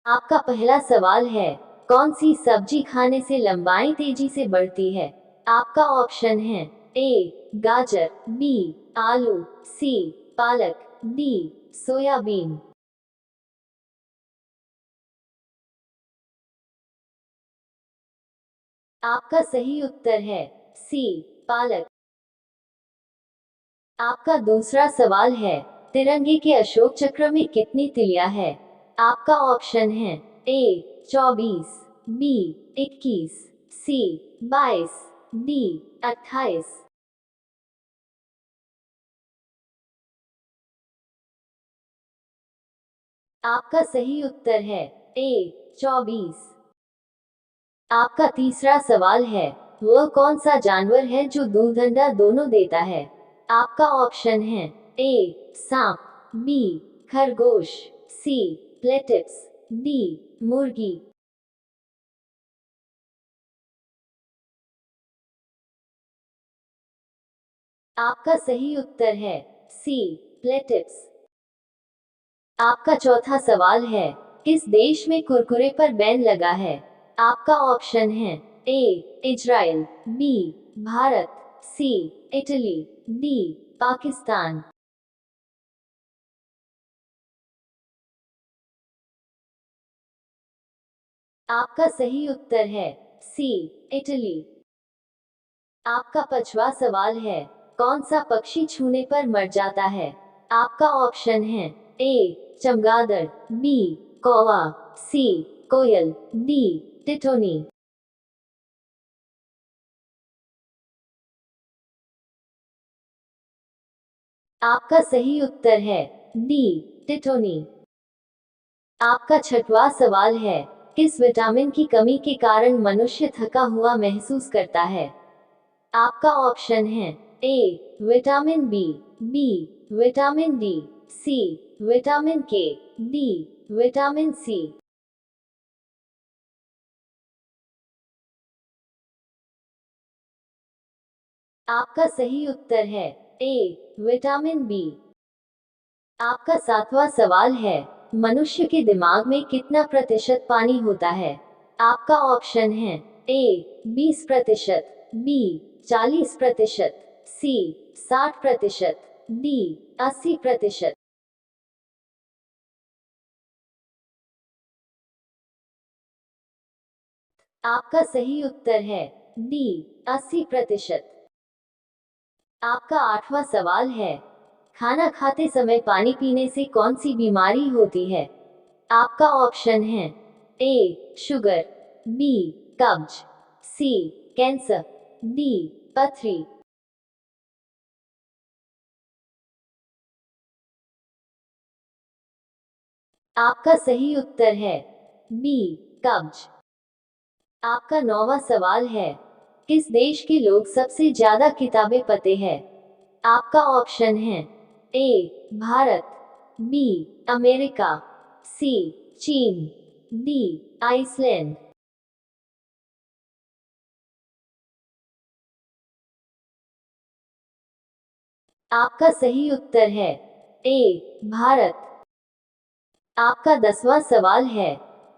आपका पहला सवाल है, कौन सी सब्जी खाने से लंबाई तेजी से बढ़ती है? आपका ऑप्शन है ए गाजर, बी आलू, सी पालक, डी सोयाबीन। आपका सही उत्तर है सी पालक। आपका दूसरा सवाल है, तिरंगे के अशोक चक्र में कितनी तिलियां है? आपका ऑप्शन है ए 24, बी 21, सी 22, डी 28। आपका सही उत्तर है ए 24। आपका तीसरा सवाल है, वह कौन सा जानवर है जो दूध अंडा दोनों देता है? आपका ऑप्शन है ए सांप, बी खरगोश, सी प्लेटिप्स, डी मुर्गी। आपका सही उत्तर है सी प्लेटिप्स। आपका चौथा सवाल है, किस देश में कुरकुरे पर बैन लगा है? आपका ऑप्शन है ए इजराइल, बी भारत, सी इटली, डी पाकिस्तान। आपका सही उत्तर है सी इटली। आपका पांचवा सवाल है, कौन सा पक्षी छूने पर मर जाता है? आपका ऑप्शन है ए चमगादड़, बी कौवा, सी कोयल, डी टिटोनी। आपका सही उत्तर है डी टिटोनी। आपका छठवां सवाल है, किस विटामिन की कमी के कारण मनुष्य थका हुआ महसूस करता है? आपका ऑप्शन है A vitamin B, B vitamin D, C vitamin K, D vitamin C. आपका सही उत्तर है ए विटामिन बी। आपका सातवां सवाल है, मनुष्य के दिमाग में कितना प्रतिशत पानी होता है? आपका ऑप्शन है ए 20%, बी 40%, सी 60%, डी 80%। आपका सही उत्तर है डी 80%। आपका आठवां सवाल है, खाना खाते समय पानी पीने से कौन सी बीमारी होती है? आपका ऑप्शन है ए शुगर, बी कब्ज, सी कैंसर, डी पथरी। आपका सही उत्तर है बी कब्ज। आपका नौवां सवाल है, किस देश के लोग सबसे ज्यादा किताबें पढ़ते हैं? आपका ऑप्शन है ए भारत, बी अमेरिका, सी चीन, डी आइसलैंड। आपका सही उत्तर है ए भारत। आपका 10वां सवाल है,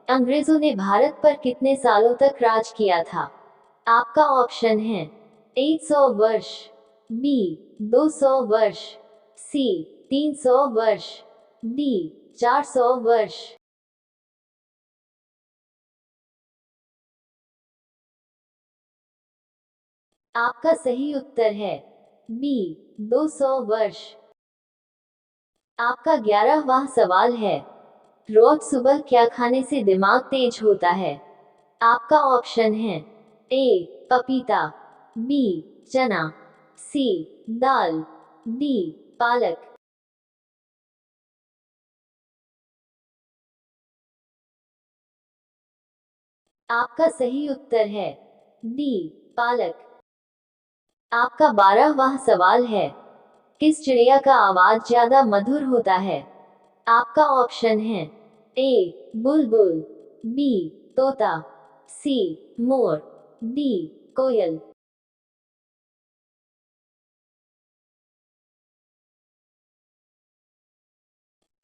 अंग्रेजों ने भारत पर कितने सालों तक राज किया था? आपका ऑप्शन है ए 100 वर्ष, बी 200 वर्ष, सी 300 वर्ष, डी 400 वर्ष। आपका सही उत्तर है बी 200 वर्ष। आपका 11वां सवाल है, रोज सुबह क्या खाने से दिमाग तेज होता है? आपका ऑप्शन है ए पपीता, बी चना, सी दाल, डी पालक। आपका सही उत्तर है डी पालक। आपका 12वां सवाल है, किस चिड़िया का आवाज ज्यादा मधुर होता है? आपका ऑप्शन है ए बुलबुल, बी तोता, सी मोर, डी कोयल।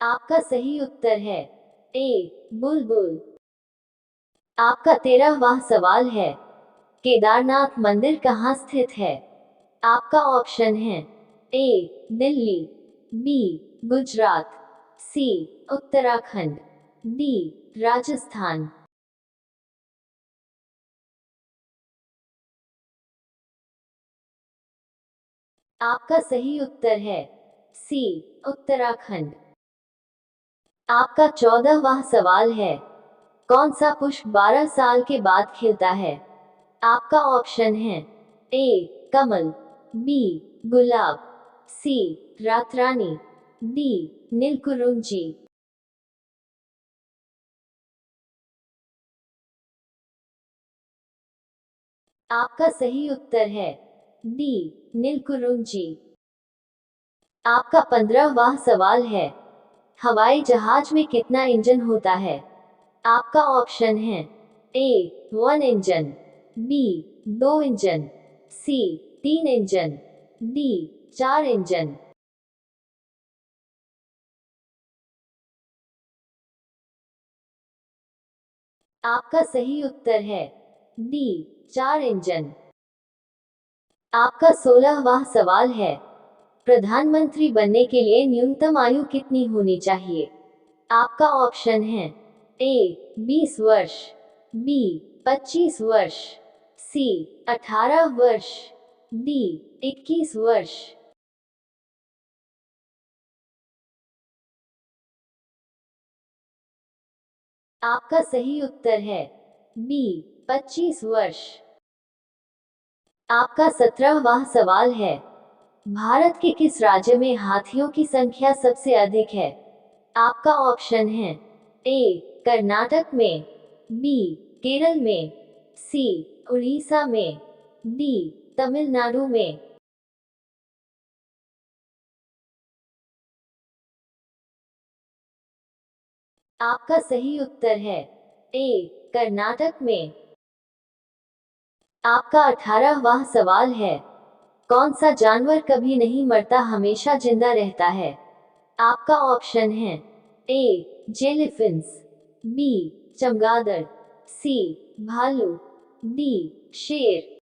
आपका सही उत्तर है ए बुलबुल। आपका 13वां सवाल है, केदारनाथ मंदिर कहाँ स्थित है? आपका ऑप्शन है ए दिल्ली, बी गुजरात, सी उत्तराखंड, डी राजस्थान। आपका सही उत्तर है सी उत्तराखंड। आपका 14वां सवाल है, कौन सा पुष्प 12 साल के बाद खिलता है? आपका ऑप्शन है ए कमल, बी गुलाब, सी रातरानी, डी नीलकुरुंजी। आपका सही उत्तर है डी नीलकुरुंजी। आपका 15वां सवाल है, हवाई जहाज में कितना इंजन होता है? आपका ऑप्शन है ए 1 इंजन, बी 2 इंजन, सी 3 इंजन, डी 4 इंजन। आपका सही उत्तर है डी 4 इंजन। आपका 16वां सवाल है, प्रधानमंत्री बनने के लिए न्यूनतम आयु कितनी होनी चाहिए? आपका ऑप्शन है ए 20 वर्ष, बी 25 वर्ष, सी 18 वर्ष, डी 21 वर्ष। आपका सही उत्तर है बी 25 वर्ष। आपका 17वां सवाल है, भारत के किस राज्य में हाथियों की संख्या सबसे अधिक है? आपका ऑप्शन है ए कर्नाटक में, बी केरल में, सी उड़ीसा में, डी तमिलनाडु में। आपका सही उत्तर है ए कर्नाटक में। आपका 18वां सवाल है, कौन सा जानवर कभी नहीं मरता हमेशा जिंदा रहता है? आपका ऑप्शन है ए जेलीफिंस, बी चमगादड़, सी भालू, डी शेर।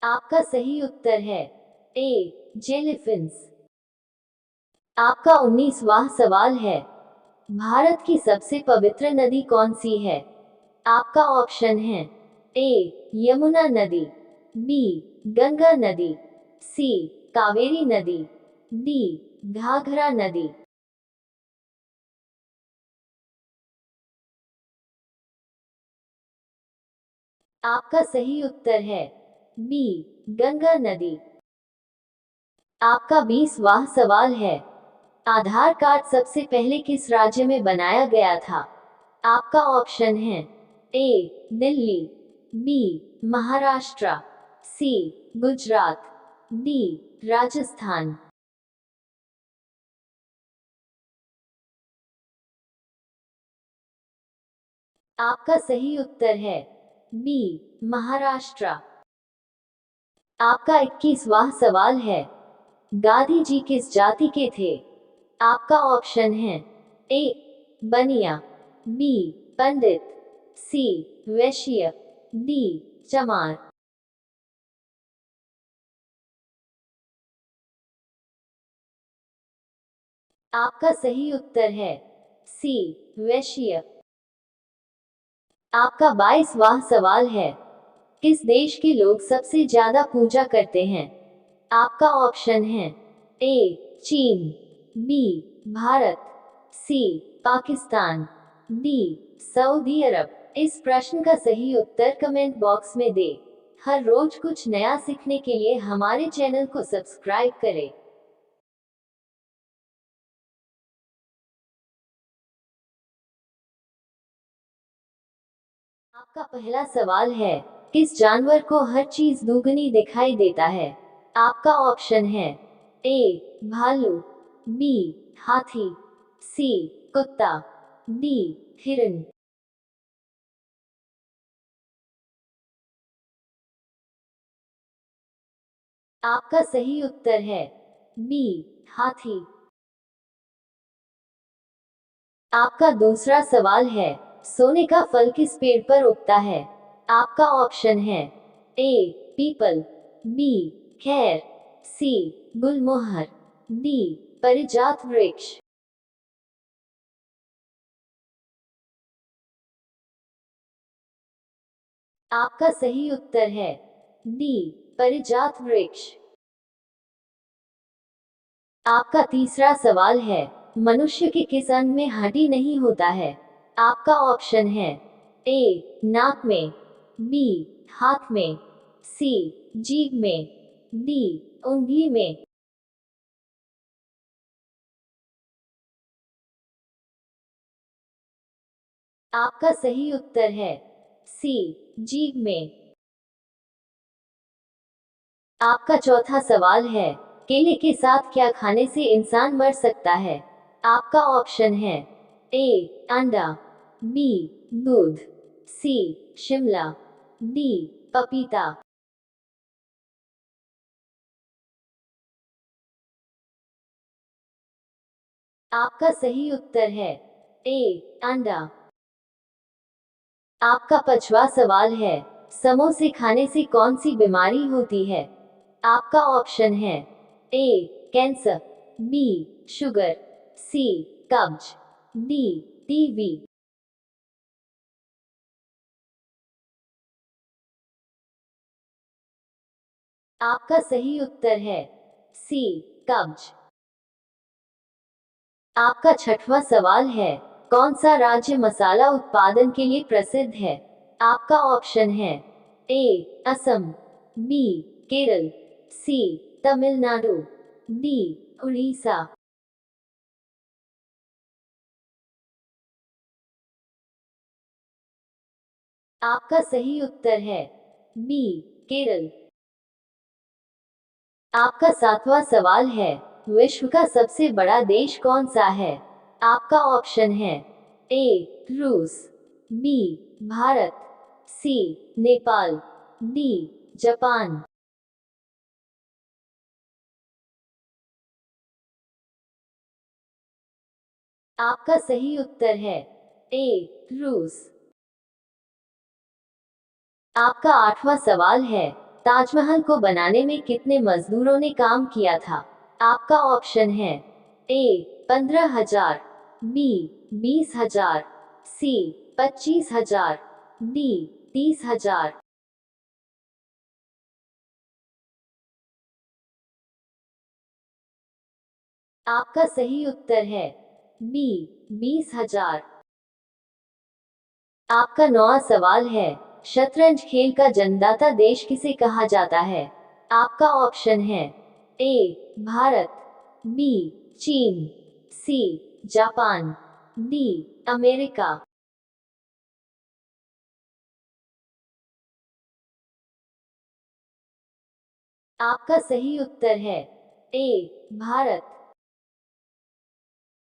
आपका सही उत्तर है ए जेलीफिंस। आपका 19वां सवाल है, भारत की सबसे पवित्र नदी कौन सी है? आपका ऑप्शन है ए यमुना नदी, बी गंगा नदी, सी कावेरी नदी, डी घाघरा नदी। आपका सही उत्तर है बी गंगा नदी। आपका 20वां सवाल है, आधार कार्ड सबसे पहले किस राज्य में बनाया गया था? आपका ऑप्शन है ए दिल्ली, बी महाराष्ट्र, सी गुजरात, डी राजस्थान। आपका सही उत्तर है बी महाराष्ट्र। आपका 21वां सवाल है, गांधी जी किस जाति के थे? आपका ऑप्शन है ए बनिया, बी पंडित, सी वैश्य, डी चमार। आपका सही उत्तर है सी वैश्य। आपका 22वां सवाल है, किस देश के लोग सबसे ज्यादा पूजा करते हैं? आपका ऑप्शन है ए चीन, बी भारत, सी पाकिस्तान, डी सऊदी अरब। इस प्रश्न का सही उत्तर कमेंट बॉक्स में दे। हर रोज कुछ नया सीखने के लिए हमारे चैनल को सब्सक्राइब करें। आपका पहला सवाल है, किस जानवर को हर चीज दुगनी दिखाई देता है? आपका ऑप्शन है ए भालू, बी हाथी, सी कुत्ता, डी हिरन। आपका सही उत्तर है बी, हाथी। आपका दूसरा सवाल है, सोने का फल किस पेड़ पर उगता है? आपका ऑप्शन है ए, पीपल, बी, खैर, सी, गुलमोहर, डी, परिजात वृक्ष। आपका सही उत्तर है डी, परिजात वृक्ष। आपका तीसरा सवाल है, मनुष्य के किस अंग में हड्डी नहीं होता है? आपका ऑप्शन है ए, नाक में, बी, हाथ में, सी, जीभ में, डी, उंगली में। आपका सही उत्तर है सी, जीभ में। आपका चौथा सवाल है, केले के साथ क्या खाने से इंसान मर सकता है? आपका ऑप्शन है ए, अंडा, बी, दूध, सी, शिमला, डी, पपीता। आपका सही उत्तर है ए, अंडा। आपका पांचवा सवाल है, समोसे खाने से कौन सी बीमारी होती है? आपका ऑप्शन है ए, कैंसर, बी, शुगर, सी, कब्ज, डी, टीबी। आपका सही उत्तर है सी, कब्ज। आपका छठवां सवाल है, कौन सा राज्य मसाला उत्पादन के लिए प्रसिद्ध है? आपका ऑप्शन है ए, असम, बी, केरल, सी, तमिलनाडु, डी, उड़ीसा। आपका सही उत्तर है बी, केरल। आपका सातवां सवाल है, विश्व का सबसे बड़ा देश कौन सा है? आपका ऑप्शन है ए, रूस, बी, भारत, सी, नेपाल, डी, जापान। आपका सही उत्तर है ए, रूस। आपका आठवां सवाल है, ताजमहल को बनाने में कितने मजदूरों ने काम किया था? आपका ऑप्शन है ए, 15,000, बी, 20,000, सी, 25,000, डी, 30,000। आपका सही उत्तर है बी, 20,000। आपका नौवां सवाल है, शतरंज खेल का जन्मदाता देश किसे कहा जाता है? आपका ऑप्शन है ए, भारत, बी, चीन, सी, जापान, डी, अमेरिका। आपका सही उत्तर है ए, भारत।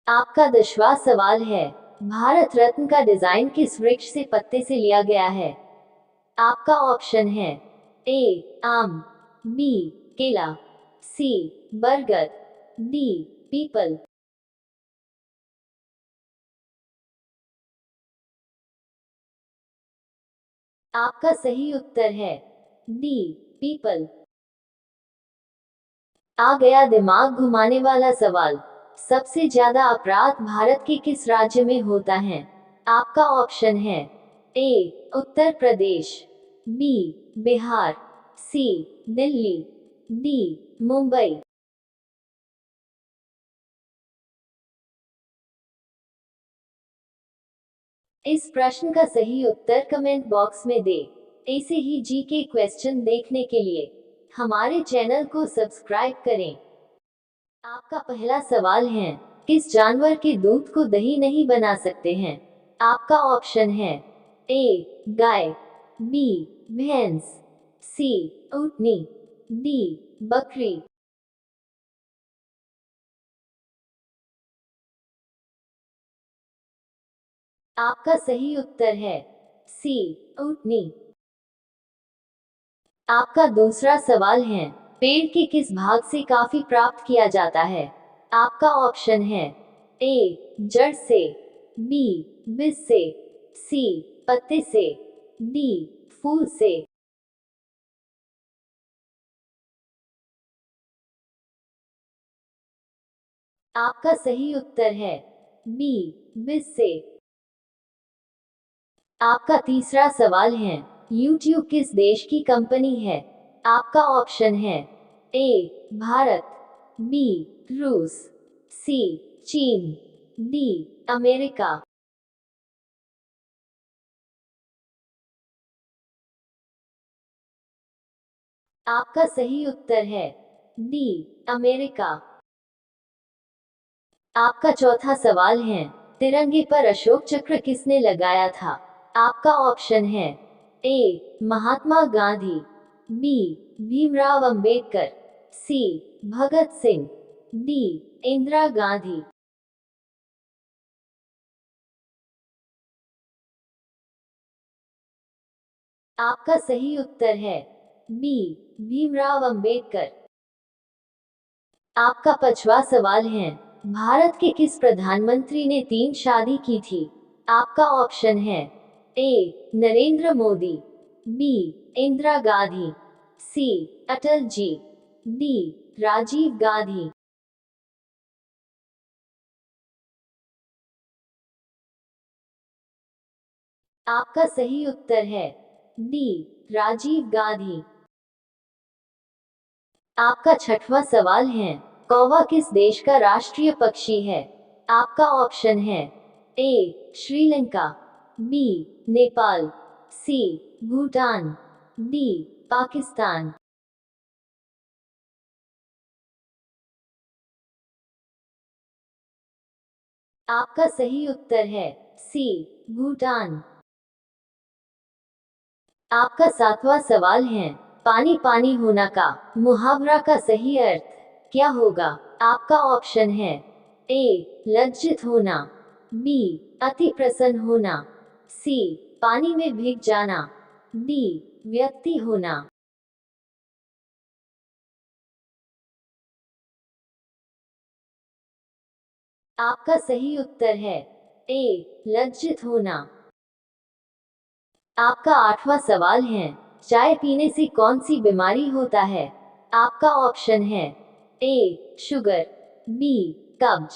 आपका 10वां सवाल है, भारत रत्न का डिजाइन किस वृक्ष से पत्ते से लिया गया है? आपका ऑप्शन है ए, आम, बी, केला, सी, बरगद, डी, पीपल। आपका सही उत्तर है डी, पीपल। आ गया दिमाग घुमाने वाला सवाल, सबसे ज्यादा अपराध भारत के किस राज्य में होता है? आपका ऑप्शन है ए, उत्तर प्रदेश, बी, बिहार, सी, दिल्ली, डी, मुंबई। इस प्रश्न का सही उत्तर कमेंट बॉक्स में दे। ऐसे ही जीके क्वेश्चन देखने के लिए हमारे चैनल को सब्सक्राइब करें। आपका पहला सवाल है, किस जानवर के दूध को दही नहीं बना सकते हैं? आपका ऑप्शन है ए, गाय, बी, भैंस, सी, ऊँटनी, डी, बकरी। आपका सही उत्तर है सी, ऊँटनी। आपका दूसरा सवाल है, पेड़ के किस भाग से काफी प्राप्त किया जाता है? आपका ऑप्शन है ए जड़ से, बी बीज से, सी पत्ते से, डी फूल से। आपका सही उत्तर है बी बीज से। आपका तीसरा सवाल है, YouTube किस देश की कंपनी है? आपका ऑप्शन है ए भारत, बी रूस, सी चीन, डी अमेरिका। आपका सही उत्तर है डी अमेरिका। आपका चौथा सवाल है, तिरंगे पर अशोक चक्र किसने लगाया था? आपका ऑप्शन है ए महात्मा गांधी, बी भीमराव अंबेडकर, सी भगत सिंह, डी इंदिरा गांधी। आपका सही उत्तर है बी भीमराव अंबेडकर। आपका पांचवा सवाल है, भारत के किस प्रधानमंत्री ने 3 शादी की थी? आपका ऑप्शन है ए नरेंद्र मोदी, बी इंदिरा गांधी, सी अटल जी, डी राजीव गांधी। आपका सही उत्तर है डी राजीव गांधी। आपका छठवां सवाल है, कौवा किस देश का राष्ट्रीय पक्षी है? आपका ऑप्शन है ए श्रीलंका, बी नेपाल, सी भूटान, डी पाकिस्तान। आपका सही उत्तर है सी भूटान। आपका सातवां सवाल है, पानी पानी होना का मुहावरा का सही अर्थ क्या होगा? आपका ऑप्शन है ए लज्जित होना, बी अति प्रसन्न होना, सी पानी में भीग जाना, डी व्यक्ति होना। आपका सही उत्तर है ए लज्जित होना। आपका आठवां सवाल है, चाय पीने से कौन सी बीमारी होता है? आपका ऑप्शन है ए शुगर, बी कब्ज,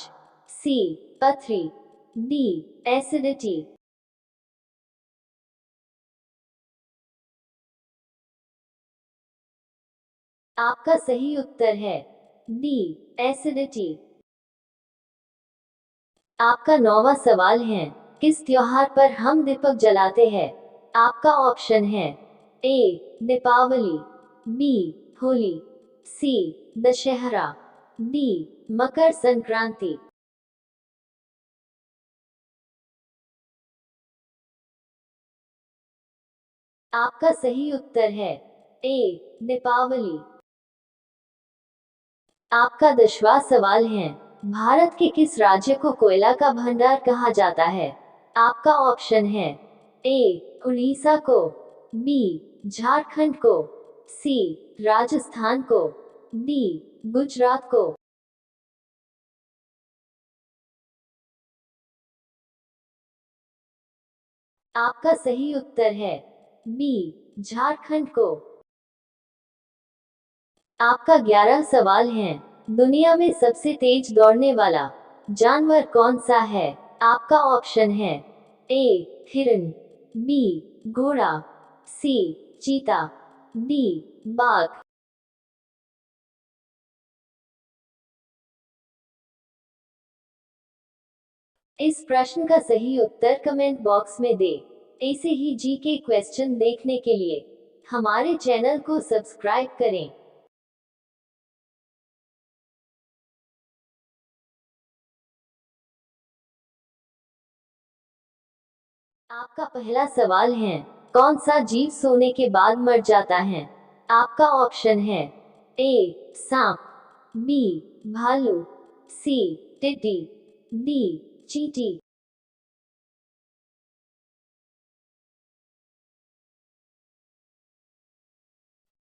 सी पथरी, डी एसिडिटी। आपका सही उत्तर है डी एसिडिटी। आपका नौवां सवाल है, किस त्योहार पर हम दीपक जलाते हैं? आपका ऑप्शन है ए दीपावली, बी होली, सी दशहरा, डी मकर संक्रांति। आपका सही उत्तर है ए दीपावली। आपका 10वां सवाल है, भारत के किस राज्य को कोयला का भंडार कहा जाता है? आपका ऑप्शन है ए उड़ीसा को, बी झारखंड को, सी राजस्थान को, डी गुजरात को। आपका सही उत्तर है बी झारखंड को। आपका 11 सवाल है, दुनिया में सबसे तेज दौड़ने वाला जानवर कौन सा है? आपका ऑप्शन है ए हिरन, बी घोड़ा, सी चीता, डी बाघ। इस प्रश्न का सही उत्तर कमेंट बॉक्स में दे। ऐसे ही जीके क्वेश्चन देखने के लिए हमारे चैनल को सब्सक्राइब करें। आपका पहला सवाल है, कौन सा जीव सोने के बाद मर जाता है? आपका ऑप्शन है ए सांप, बी भालू, सी टिड्डी, डी चींटी।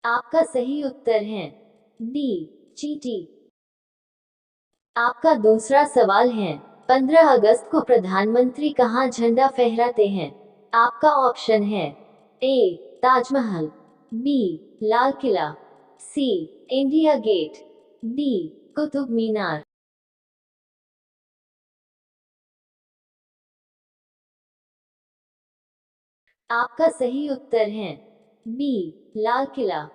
आपका सही उत्तर है डी चींटी। आपका दूसरा सवाल है, 15 अगस्त को प्रधानमंत्री कहाँ झंडा फहराते हैं? आपका ऑप्शन है ए ताजमहल, बी लाल किला, सी India gate, D Qutub Minar. आपका सही उत्तर है बी लाल किला।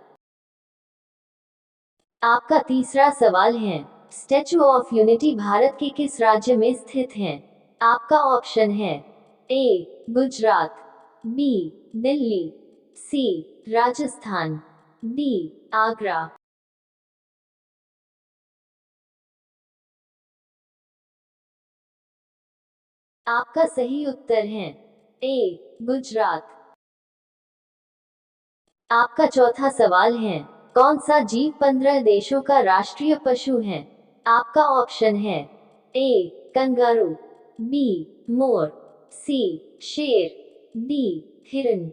आपका तीसरा सवाल है, स्टैचू ऑफ यूनिटी भारत के किस राज्य में स्थित है? आपका ऑप्शन है ए गुजरात, बी दिल्ली, सी राजस्थान, डी आगरा। आपका सही उत्तर है ए गुजरात। आपका चौथा सवाल है, कौन सा जीव 15 देशों का राष्ट्रीय पशु है? आपका ऑप्शन है ए कंगारू, बी मोर, सी शेर, डी हिरन।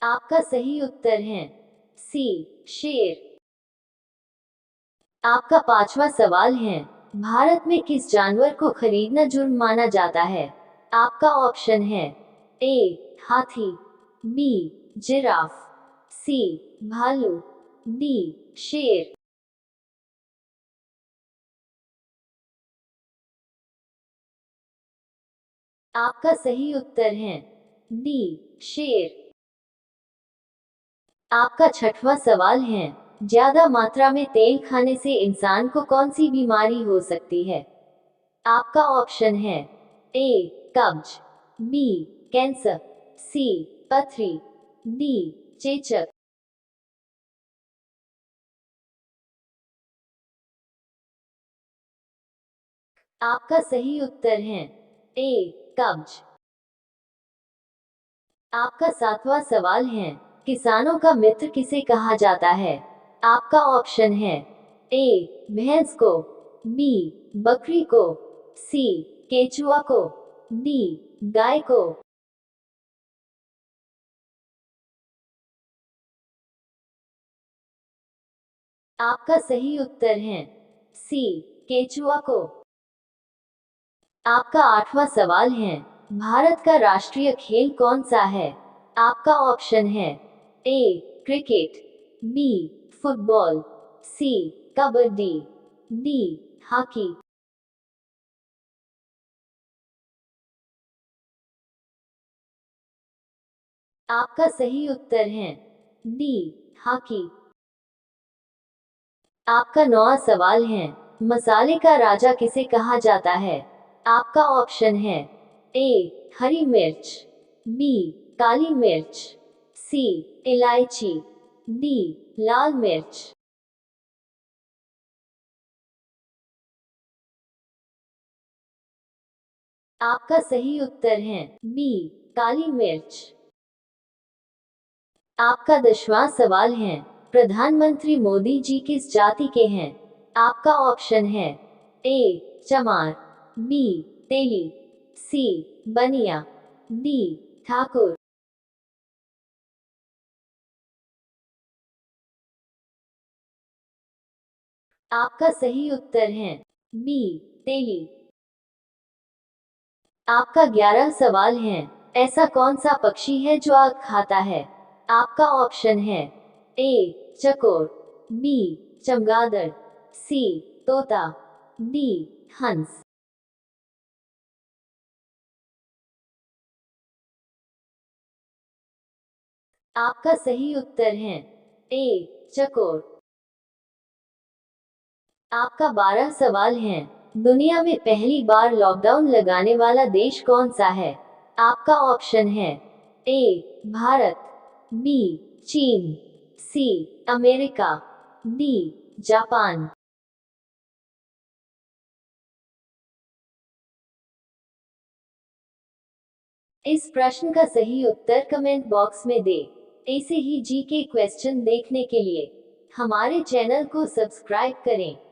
आपका सही उत्तर है सी शेर। आपका पांचवा सवाल है, भारत में किस जानवर को खरीदना जुर्म माना जाता है? आपका ऑप्शन है ए हाथी, बी जिराफ, सी भालू, डी शेर। आपका सही उत्तर है डी शेर। आपका छठवां सवाल है, ज्यादा मात्रा में तेल खाने से इंसान को कौन सी बीमारी हो सकती है? आपका ऑप्शन है ए कब्ज, बी कैंसर, सी पथरी, डी चेचक। आपका सही उत्तर है ए कब्ज। आपका सातवां सवाल है, किसानों का मित्र किसे कहा जाता है? आपका ऑप्शन है ए भैंस को, बी बकरी को, सी केचुआ को, डी गाय को। आपका सही उत्तर है सी केचुआ को। आपका आठवां सवाल है, भारत का राष्ट्रीय खेल कौन सा है? आपका ऑप्शन है ए क्रिकेट, बी फुटबॉल, सी कबड्डी, डी हॉकी। आपका सही उत्तर है डी हॉकी। आपका नौवां सवाल है, मसाले का राजा किसे कहा जाता है? आपका ऑप्शन है ए हरी मिर्च, बी काली मिर्च, सी इलायची, डी लाल मिर्च। आपका सही उत्तर है बी काली मिर्च। आपका 10वां सवाल है, प्रधानमंत्री मोदी जी किस जाति के हैं? आपका ऑप्शन है ए चमार, बी तेली, सी बनिया, डी ठाकुर। आपका सही उत्तर है बी तेली। आपका 11 सवाल है, ऐसा कौन सा पक्षी है जो आग खाता है? आपका ऑप्शन है ए चकोर, बी चमगादड़, सी तोता, डी हंस। आपका सही उत्तर है ए चकोर। आपका 12 सवाल है, दुनिया में पहली बार लॉकडाउन लगाने वाला देश कौन सा है? आपका ऑप्शन है ए भारत, बी चीन, सी अमेरिका, डी जापान। इस प्रश्न का सही उत्तर कमेंट बॉक्स में दे। ऐसे ही जी के क्वेश्चन देखने के लिए हमारे चैनल को सब्सक्राइब करें।